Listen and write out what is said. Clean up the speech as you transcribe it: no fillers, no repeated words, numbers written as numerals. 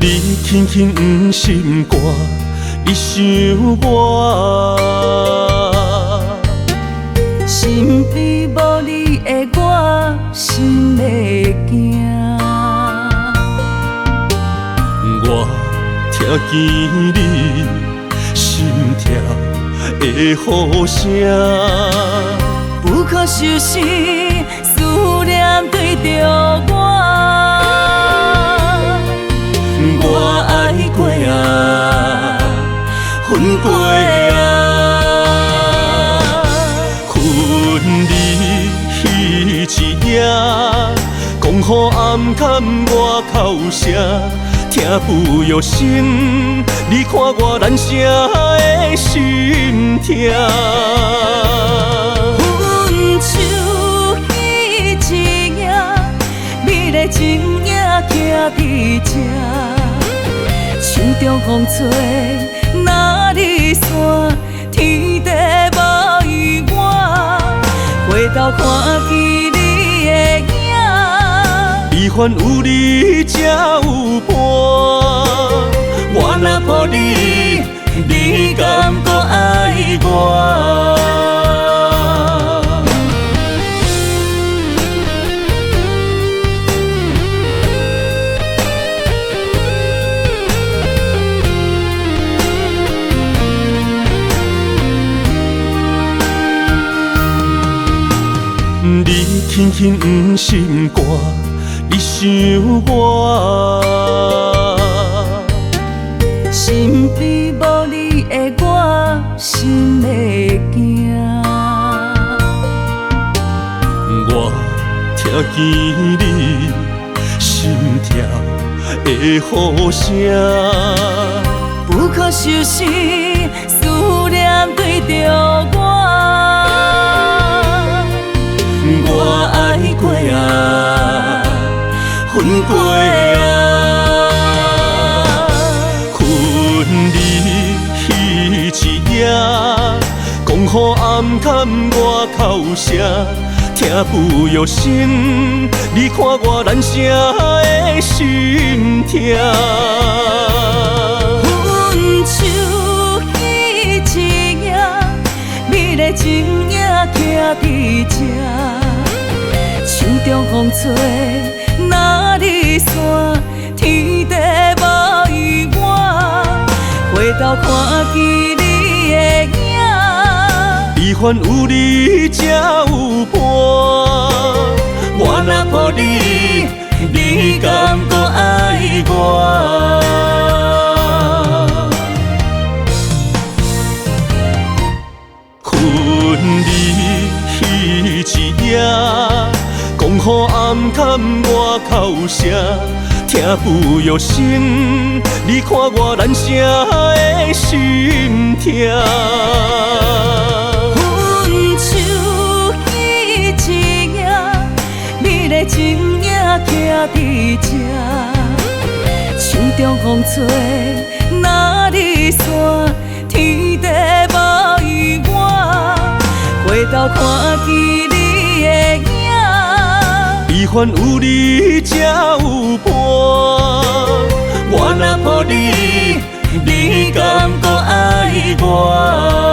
你轻轻不心肝，你想我。身边无你的我，心会惊。我听见你心跳的呼声，不可收拾思念对着我。我爱过啊，恨过啊，恨你彼一夜，讲予暗坎我口声，听不药心，你看我难舍的心痛。分手彼一夜，美丽情影徛伫这。手中风吹，哪里散？天地无依我，回头看见你的影。悲欢有你才有伴，我若抱你，你敢搁爱我？你轻轻不心肝，你想我。身边无你的我，心会惊。我听见你心跳的呼声，不可收拾思念对着我。我爱过啊，恨过啊，恨你彼一夜，讲予暗坎我口声，听不药心，你看我难舍的心痛。分手彼一夜，美丽情影徛伫这。手中风吹，哪里散？天地无依我，回头看见你的影。悲欢有你才有伴，我若抱你，你敢搁爱我？恨你彼一夜，讲予暗坎我口声，听不药心，你看我难舍的心痛。分手彼一夜，美丽情影徛伫这。手中风吹，哪里散？天地无依我，回头看见你的影。悲欢有你才有伴，我若抱你，你敢搁爱我？